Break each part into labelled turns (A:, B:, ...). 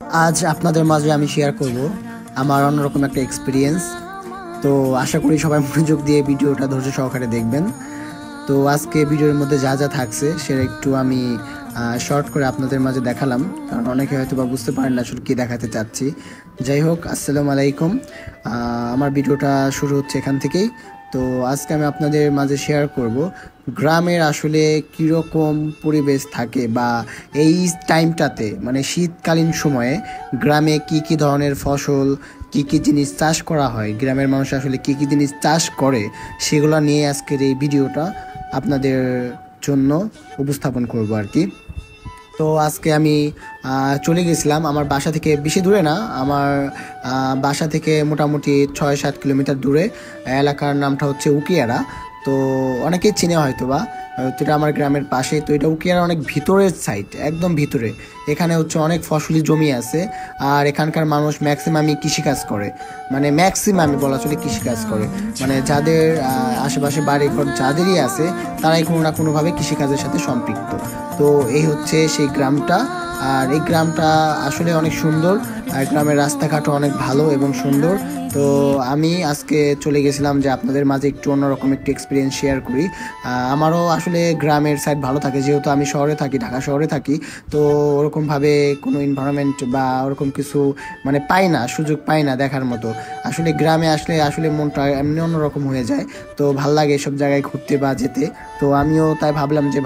A: আজ আপনাদের মাঝে আমি শেয়ার করব আমার অন্যরকম একটা এক্সপিরিয়েন্স। তো আশা করি সবাই মনোযোগ দিয়ে ভিডিওটা ধৈর্য সহকারে দেখবেন। তো আজকে ভিডিওর মধ্যে যা যা থাকছে সেটা একটু আমি শর্ট করে আপনাদের মাঝে দেখালাম, কারণ অনেকে হয়তো বা বুঝতে পারেন না আসলে কী দেখাতে চাচ্ছি। যাই হোক, আসসালামু আলাইকুম। আমার ভিডিওটা শুরু হচ্ছে এখান থেকেই। তো আজকে আমি আপনাদের মাঝে শেয়ার করব গ্রামের আসলে কীরকম পরিবেশ থাকে, বা এই টাইমটাতে মানে শীতকালীন সময়ে গ্রামে কি কি ধরনের ফসল, কি কি জিনিস চাষ করা হয়, গ্রামের মানুষ আসলে কি কি জিনিস চাষ করে, সেগুলো নিয়ে আজকের এই ভিডিওটা আপনাদের জন্য উপস্থাপন করব আর কি। তো আজকে আমি চলে গেছিলাম আমার বাসা থেকে, বেশি দূরে না, আমার বাসা থেকে মোটামুটি 6-7 কিলোমিটার দূরে। এলাকার নামটা হচ্ছে উকিয়ারা। তো অনেকেই চিনে হয়তো বা, তো এটা আমার গ্রামের পাশে। তো এটা উকিয়ারা অনেক ভিতরের সাইড, একদম ভিতরে। এখানে হচ্ছে অনেক ফসলি জমি আছে, আর এখানকার মানুষ ম্যাক্সিমামই কৃষিকাজ করে। মানে ম্যাক্সিমামই বলা চলে কৃষিকাজ করে, মানে যাদের আশেপাশে বাড়ি ঘর যাদেরই আছে তারাই কোনো না কোনোভাবে কৃষিকাজের সাথে সম্পৃক্ত। তো এই হচ্ছে সেই গ্রামটা। আর এই গ্রামটা আসলে অনেক সুন্দর, আর গ্রামের রাস্তাঘাটও অনেক ভালো এবং সুন্দর। তো আমি আজকে চলে গেছিলাম যে আপনাদের মাঝে একটু অন্যরকম একটু এক্সপিরিয়েন্স শেয়ার করি। আমারও আসলে গ্রামের সাইড ভালো থাকে, যেহেতু আমি শহরে থাকি, ঢাকা শহরে থাকি। তো ওরকমভাবে কোনো এনভায়রনমেন্ট বা ওরকম কিছু মানে পাই না, সুযোগ পাই না দেখার মতো। আসলে গ্রামে আসলে আসলে মনটা এমনি অন্যরকম হয়ে যায়। তো ভাল লাগে এসব জায়গায় ঘুরতে বা যেতে। তো আমিও তাই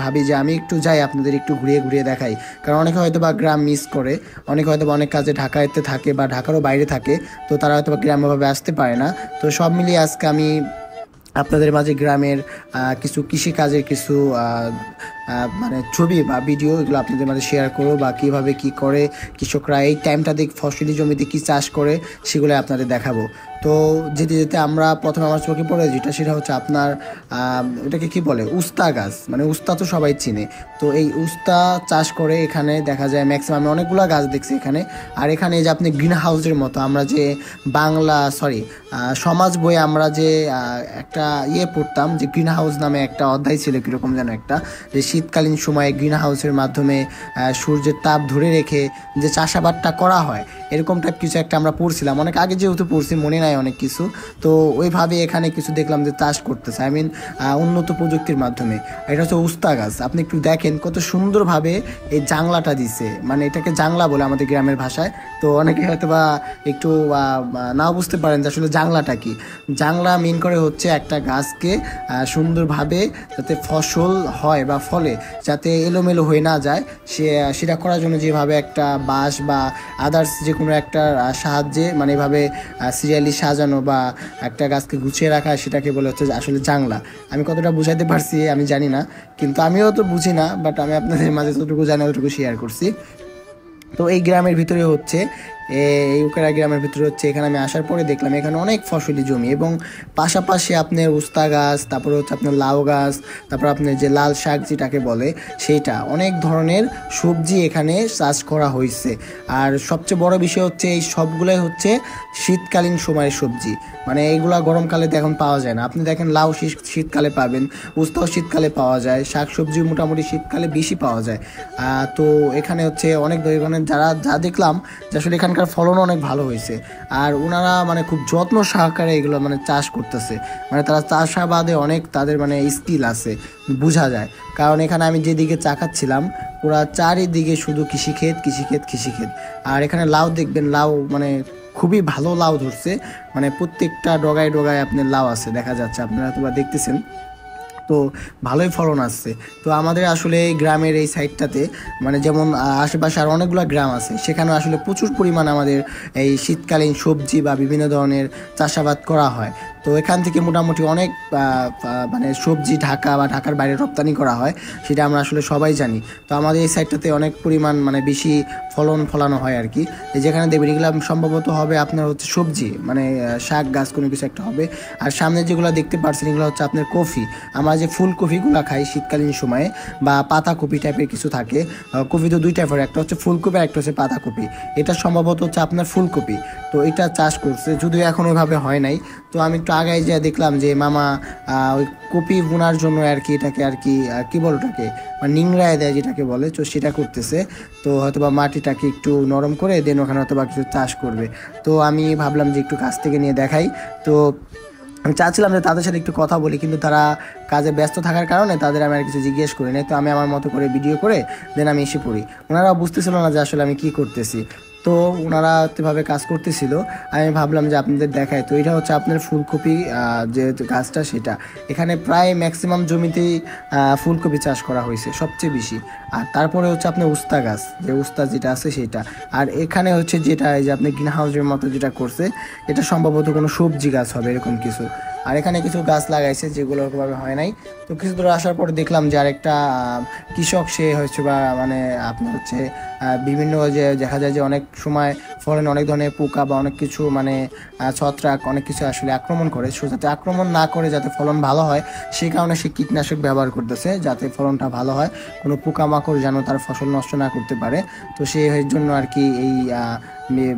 A: ভাবি যে আমি একটু যাই, আপনাদের একটু ঘুরিয়ে ঘুরিয়ে দেখাই। কারণ অনেকে হয়তো বা গ্রাম মিস করে, অনেকে হয়তো বা অনেক কাজে ঢাকাতে থাকে বা ঢাকারও বাইরে থাকে, তো তারা হয়তো বা গ্রামেভাবে আসতে পারে না। তো সব মিলিয়ে আজকে আমি আপনাদের মাঝে গ্রামের কিছু কৃষিকাজের কিছু মানে ছবি বা ভিডিও, এগুলো আপনাদের মাঝে শেয়ার করবো, বা কীভাবে কী করে কৃষকরা এই টাইমটাতে ফসলি জমিতে কী চাষ করে সেগুলো আপনাদের দেখাবো। তো যেতে যেতে আমরা প্রথমে আমার চোখে পড়ে যেটা, সেটা হচ্ছে আপনার এটাকে কি বলে, উস্তা গাছ। মানে উস্তা তো সবাই চিনে। তো এই উস্তা চাষ করে এখানে দেখা যায় ম্যাক্সিমাম, অনেকগুলো গাছ দেখছি এখানে। আর এখানে যে আপনি গ্রিন হাউসের মতো, আমরা যে সমাজ বইয়ে আমরা যে একটা পড়তাম, যে গ্রিন হাউস নামে একটা অধ্যায় ছিল কীরকম যেন একটা, যে শীতকালীন সময়ে গ্রিন হাউসের মাধ্যমে সূর্যের তাপ ধরে রেখে যে চাষাবাদটা করা হয়, এরকম টাইপ কিছু একটা আমরা পড়ছিলাম অনেক আগে, যেহেতু পড়ছি মনে নাই অনেক কিছু। তো ওইভাবে এখানে কিছু দেখলাম যে চাষ করতেছে, উন্নত প্রযুক্তির মাধ্যমে। এটা হচ্ছে উস্তা গাছ। আপনি একটু দেখেন কত সুন্দরভাবে এই জাংলাটা দিছে, মানে এটাকে জাংলা বলে আমাদের গ্রামের ভাষায়। তো অনেকে হয়তো বা একটু নাও বুঝতে পারেন যে আসলে জাংলাটা কি। জাংলা মিন করে হচ্ছে একটা গাছকে সুন্দরভাবে যাতে ফসল হয় বা ফলে যাতে এলোমেলো হয়ে না যায়, সেটা করার জন্য যেভাবে একটা বাঁশ বা আদার্স যে কোনো একটা সাহায্যে, মানে এভাবে সিরিয়ালি সাজানো বা একটা গাছকে গুছিয়ে রাখা, সেটাকে বলে হচ্ছে আসলে জাংলা। আমি কতটা বুঝাইতে পারছি আমি জানি না, কিন্তু আমিও তো বুঝি না, বাট আমি আপনাদের মাঝে যতটুকু জানি ততটুকু শেয়ার করছি। তো এই গ্রামের ভিতরে হচ্ছে, এই উকেরা গ্রামের ভিতরে হচ্ছে, এখানে আমি আসার পরে দেখলাম এখানে অনেক ফসলি জমি, এবং পাশাপাশি আপনার উস্তা গাছ, তারপরে হচ্ছে আপনার লাউ গাছ, তারপর আপনার যে লাল শাক যেটাকে বলে সেইটা, অনেক ধরনের সবজি এখানে চাষ করা হয়েছে। আর সবচেয়ে বড় বিষয় হচ্ছে এই সবগুলোই হচ্ছে শীতকালীন সময়ের সবজি। মানে এইগুলা গরমকালে তো এখন পাওয়া যায় না। আপনি দেখেন লাউ শীতকালে পাবেন, উস্তাও শীতকালে পাওয়া যায়, শাক সবজি মোটামুটি শীতকালে বেশি পাওয়া যায়। তো এখানে হচ্ছে অনেক ধরনের যা দেখলাম যে আসলে এখানকার ফলনও অনেক ভালো হয়েছে। আর ওনারা মানে খুব যত্ন সহকারে এগুলো মানে চাষ করতেছে, মানে তারা চাষাবাদে অনেক তাদের মানে স্কিল আছে, বোঝা যায়। কারণ এখানে আমি যেদিকে চাকাচ্ছিলাম পুরা চারিদিকে শুধু কৃষিক্ষেত কৃষিক্ষেত কৃষিক্ষেত। আর এখানে লাউ দেখবেন, লাউ মানে খুবই ভালো লাউ ধরছে, মানে প্রত্যেকটা ডগায় ডগায় আপনার লাউ আছে, দেখা যাচ্ছে, আপনারা তো দেখতেছেন। তো ভালোই ফলন আসছে। তো আমাদের আসলে এই গ্রামের এই সাইডটাতে, মানে যেমন আশেপাশে আর অনেকগুলো গ্রাম আছে, সেখানে আসলে প্রচুর পরিমাণ আমাদের এই শীতকালীন সবজি বা বিভিন্ন ধরনের চাষাবাদ করা হয়। তো এখান থেকে মোটামুটি অনেক মানে সবজি ঢাকা বা ঢাকার বাইরে রপ্তানি করা হয়, সেটা আমরা আসলে সবাই জানি। তো আমাদের এই সাইডটাতে অনেক পরিমাণ মানে বেশি ফলানো হয় আর কি। যেখানে দেখবেন এগুলো সম্ভবত হবে আপনার হচ্ছে সবজি, মানে শাক গাছ কোনো কিছু একটা হবে। আর সামনে যেগুলো দেখতে পাচ্ছেন এগুলো হচ্ছে আপনার কফি। আমরা যে ফুলকপিগুলো খাই শীতকালীন সময়ে, বা পাতাকপি টাইপের কিছু থাকে। কপি তো দুই টাইপের, একটা হচ্ছে ফুলকপি আর একটা হচ্ছে পাতাকপি। এটা সম্ভবত হচ্ছে আপনার ফুলকপি। তো এটা চাষ করছে, যদিও এখন ওইভাবে হয় নাই। তো আমি একটু একটু আগায় যেয়ে দেখলাম যে মামা ওই কপি বোনার জন্য আর কি এটাকে আর কি কি বলে ওটাকে মানে নিংড়ায় দেয় যেটাকে বলে, তো সেটা করতেছে। তো হয়তো বা মাটিটাকে একটু নরম করে দেন ওখানে হয়তো বা কিছু চাষ করবে। তো আমি ভাবলাম যে একটু কাছ থেকে নিয়ে দেখাই। তো আমি চাচ্ছিলাম যে তাদের সাথে একটু কথা বলি, কিন্তু তারা কাজে ব্যস্ত থাকার কারণে তাদের আমি আর কিছু জিজ্ঞেস করি নাই। তো আমি আমার মতো করে ভিডিও করে দেন আমি এসে পড়ি। ওনারা বুঝতেছিল না যে আসলে আমি কি করতেছি। তো ওনারা এভাবে কাজ করতেছিল, আমি ভাবলাম যে আপনাদের দেখাই। তো এটা হচ্ছে আপনার ফুলকপি যে গাছটা সেটা, এখানে প্রায় ম্যাক্সিমাম জমিতেই ফুলকপি চাষ করা হয়েছে সবচেয়ে বেশি। আর তারপরে হচ্ছে আপনার উস্তা গাছ, যে উস্তা যেটা আছে সেটা। আর এখানে হচ্ছে যেটা এই যে আপনি গ্রিন হাউসের মতো যেটা করছে, এটা সম্ভবত কোনো সবজি গাছ হবে এরকম কিছু। আর এখানে কিছু গাছ লাগাইছে যেগুলো ওরকমভাবে হয় নাই। তো কিছু দূর আসার পরে দেখলাম যে আরেকটা কৃষক, সে হচ্ছে বা মানে আপনার হচ্ছে বিভিন্ন যে দেখা যায় যে অনেক সময় ফলনে অনেক ধরনের পোকা বা অনেক কিছু মানে ছত্রাক অনেক কিছু আসলে আক্রমণ করে। সো যাতে আক্রমণ না করে যাতে ফলন ভালো হয় সেই কারণে সে কীটনাশক ব্যবহার করতেছে, যাতে ফলনটা ভালো হয়, কোনো পোকামাকড় যেন তার ফসল নষ্ট না করতে পারে। তো সেই জন্য আর কি এই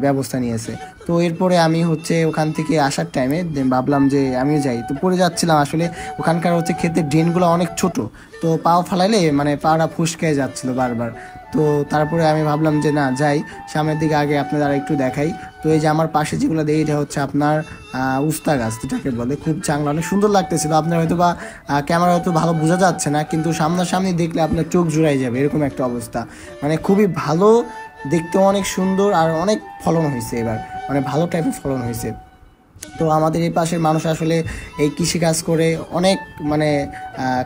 A: ব্যবস্থা নিয়েছে। তো এরপরে আমি হচ্ছে ওখান থেকে আসার টাইমে ভাবলাম যে আমিও যাই। তো পড়ে যাচ্ছিলাম আসলে, ওখানকার হচ্ছে ক্ষেতের ড্রেনগুলো অনেক ছোট, তো পাও ফালাইলে মানে পাটা ফুসকে যাচ্ছিল বারবার। তো তারপরে আমি ভাবলাম যে না যাই সামনের দিকে, আগে আপনাদের আর একটু দেখাই। তো এই যে আমার পাশে যেগুলো দেখি এটা হচ্ছে আপনার উস্তা গাছ যেটাকে বলে, খুব চাংলা, অনেক সুন্দর লাগতেছিল। আপনার হয়তো বা ক্যামেরা হয়তো ভালো বোঝা যাচ্ছে না, কিন্তু সামনাসামনি দেখলে আপনার চোখ জুড়াই যাবে এরকম একটা অবস্থা। মানে খুবই ভালো দেখতে, অনেক সুন্দর, আর অনেক ফলন হয়েছে এবার, মানে ভালো টাইপের ফলন হয়েছে। তো আমাদের এই পাশের মানুষ আসলে এই কৃষিকাজ করে অনেক মানে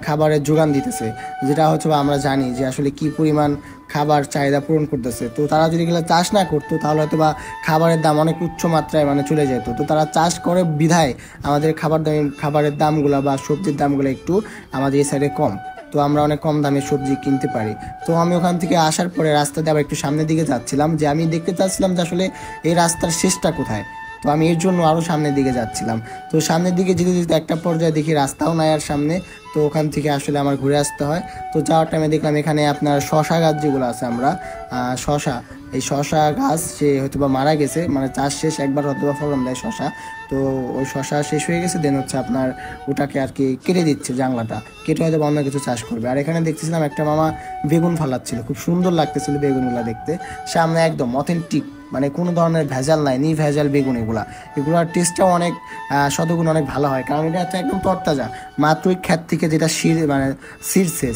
A: খাবারের যোগান দিতেছে, যেটা হচ্ছে বা আমরা জানি যে আসলে কি পরিমাণ খাবার চাহিদা পূরণ করতেছে। তো তারা যদি এগুলো চাষ না করতো তাহলে হয়তো বা খাবারের দাম অনেক উচ্চ মাত্রায় মানে চলে যেত। তো তারা চাষ করে বিধায় আমাদের খাবারের দামগুলো বা সবজির দামগুলো একটু আমাদের এই সাইডে কম। তো আমরা অনেক কম দামে সবজি কিনতে পারি। তো আমি ওখান থেকে আসার পরে রাস্তাতে আবার একটু সামনের দিকে যাচ্ছিলাম, যে আমি দেখতে চাচ্ছিলাম যে আসলে এই রাস্তার শেষটা কোথায়। তো আমি এর জন্য আরও সামনের দিকে যাচ্ছিলাম। তো সামনের দিকে যেতে যেতে একটা পর্যায়ে দেখি রাস্তাও নাই আর সামনে। তো ওখান থেকে আসলে আমার ঘুরে আসতে হয়। তো যাওয়ার টাইমে দেখলাম এখানে আপনার শশা গাছ যেগুলো আছে, আমরা শশা, এই শশা গাছ সে হয়তো বা মারা গেছে, মানে চাষ শেষ, একবার হয়তো বা ফলন দেয় শশা। তো ওই শশা শেষ হয়ে গেছে, দেন হচ্ছে আপনার ওটাকে আর কি কেটে দিচ্ছে, জাংলাটা কেটে হয়তো অন্য কিছু চাষ করবে। আর এখানে দেখতেছিলাম একটা মামা বেগুন ফালাচ্ছিল, খুব সুন্দর লাগতেছিল বেগুনগুলো দেখতে। সামনে একদম অথেন্টিক, মানে কোনো ধরনের ভেজাল নাই, ভেজাল বেগুন এগুলোর টেস্টটাও অনেক শতগুণ অনেক ভালো হয়, কারণ এটা হচ্ছে একদম তরতাজা, মাত্র ওই ক্ষেত থেকে যেটা মানে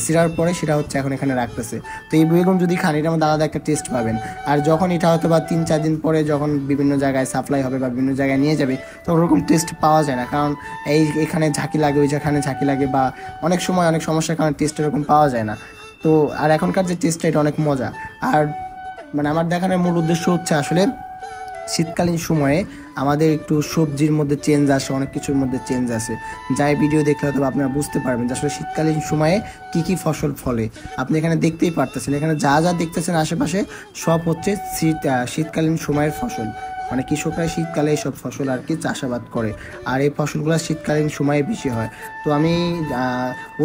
A: ছিঁড়ার পরে সেটা হচ্ছে এখন এখানে রাখতেছে। তো এই বেগুন যদি খান এটার মধ্যে আলাদা একটা টেস্ট পাবেন। আর যখন এটা হয়তো বা 3-4 দিন পরে যখন বিভিন্ন জায়গায় সাপ্লাই হবে বা বিভিন্ন জায়গায় নিয়ে যাবে, তো ওরকম টেস্ট পাওয়া যায় না, কারণ এখানে ঝাঁকি লাগে, ওই যেখানে ঝাঁকি লাগে, বা অনেক সময় অনেক সমস্যার কারণে টেস্ট এরকম পাওয়া যায় না। তো আর এখনকার যে টেস্টটা এটা অনেক মজা। আর মানে আমার দেখানোর মূল উদ্দেশ্য হচ্ছে আসলে শীতকালীন সময়ে আমাদের একটু সবজির মধ্যে চেঞ্জ আসে, অনেক কিছুর মধ্যে চেঞ্জ আসে, যাই ভিডিও দেখলে হয়তো আপনারা বুঝতে পারবেন যে আসলে শীতকালীন সময়ে কি কি ফসল ফলে। আপনি এখানে দেখতেই পারতেছেন, এখানে যা যা দেখতেছেন আশেপাশে সব হচ্ছে শীতকালীন সময়ের ফসল। মানে কৃষকরা শীতকালে এইসব ফসল আর কি চাষাবাদ করে, আর এই ফসলগুলো শীতকালীন সময়ে বেশি হয়। তো আমি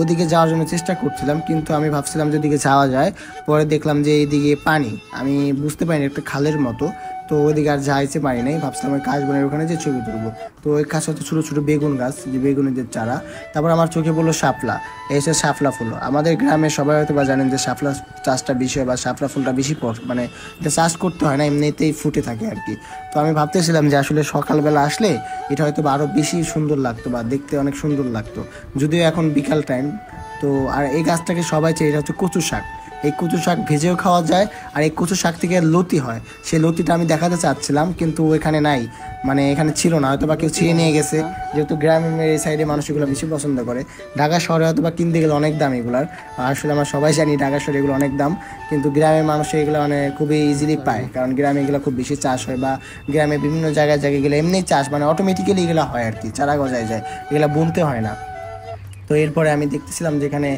A: ওদিকে যাওয়ার জন্য চেষ্টা করছিলাম, কিন্তু আমি ভাবছিলাম যে ওদিকে যাওয়া যায়, পরে দেখলাম যে এইদিকে পানি, আমি বুঝতে পারিনি একটা খালের মতো। তো ওইদিকে আর যাইতে পারি নাই, ভাবছিলাম ওই কাশবনের ওখানে যে ছবি তুলবো। তো ওই কাছে হচ্ছে ছোটো ছোটো বেগুন গাছ, যে বেগুনের যে চারা। তারপর আমার চোখে বললো শাপলা, এসে শাপলা ফুল। আমাদের গ্রামে সবাই হয়তো বা জানেন যে শাপলা চাষটা বেশি হয় বা শাপলা ফুলটা বেশি মানে এটা চাষ করতে হয় না, এমনিতেই ফুটে থাকে আর কি। তো আমি ভাবতেছিলাম যে আসলে সকালবেলা আসলে এটা হয়তো বা আরও বেশি সুন্দর লাগতো বা দেখতে অনেক সুন্দর লাগতো, যদিও এখন বিকাল টাইম। তো আর এই গাছটাকে সবাই চেয়ে, এটা হচ্ছে কচু শাক। এই কচু শাক ভেজেও খাওয়া যায়, আর এই কচু শাক থেকে লতি হয়, সেই লতিটা আমি দেখাতে চাচ্ছিলাম কিন্তু এখানে নাই, মানে এখানে ছিল না, হয়তো বা কেউ ছিঁড়ে নিয়ে গেছে, যেহেতু গ্রামের এই সাইডে মানুষ এগুলো বেশি পছন্দ করে। ঢাকা শহরে হয়তো বা কিনতে গেলে অনেক দাম এগুলার, আসলে আমরা সবাই জানি ঢাকা শহরে এগুলো অনেক দাম, কিন্তু গ্রামের মানুষ এগুলো মানে খুবই ইজিলি পায়, কারণ গ্রামে এগুলো খুব বেশি চাষ হয়, বা গ্রামে বিভিন্ন জায়গায় গেলে এমনি চাষ মানে অটোমেটিক্যালি এগুলো হয় আর কি, চারা গজায় যায়, এগুলো বুনতে হয় না। তো এরপরে আমি দেখতেছিলাম যেখানে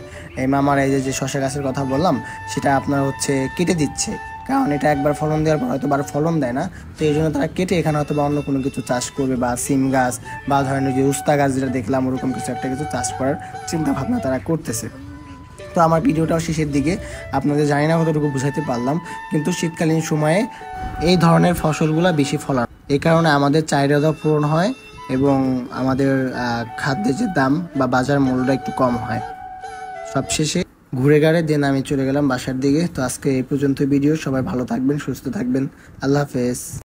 A: এই মামার এই যে শশা গাছের কথা বললাম সেটা আপনার হচ্ছে কেটে দিচ্ছে, কারণ এটা একবার ফলন দেওয়ার পর হয়তো ফলন দেয় না। তো এই জন্য তারা কেটে এখানে হয়তো বা অন্য কোনো কিছু চাষ করবে, বা সিম গাছ বা ধরেন যে উস্তা গাছ যেটা দেখলাম ওরকম কিছু একটা কিছু চাষ করার চিন্তা ভাবনা তারা করতেছে। তো আমার ভিডিওটাও শেষের দিকে, আপনাদের জানি না কতটুকু বুঝাইতে পারলাম, কিন্তু শীতকালীন সময়ে এই ধরনের ফসলগুলো বেশি ফলান, এই কারণে আমাদের চাহিদাও পূরণ হয় এবং আমাদের খাদ্যের যে দাম বা বাজার মূল্যটা একটু কম হয়। সবশেষে ঘুরে গাড়ে দেন আমি চলে গেলাম বাসার দিকে। তো আজকে এই পর্যন্ত ভিডিও। সবাই ভালো থাকবেন, সুস্থ থাকবেন। আল্লাহ হাফেজ।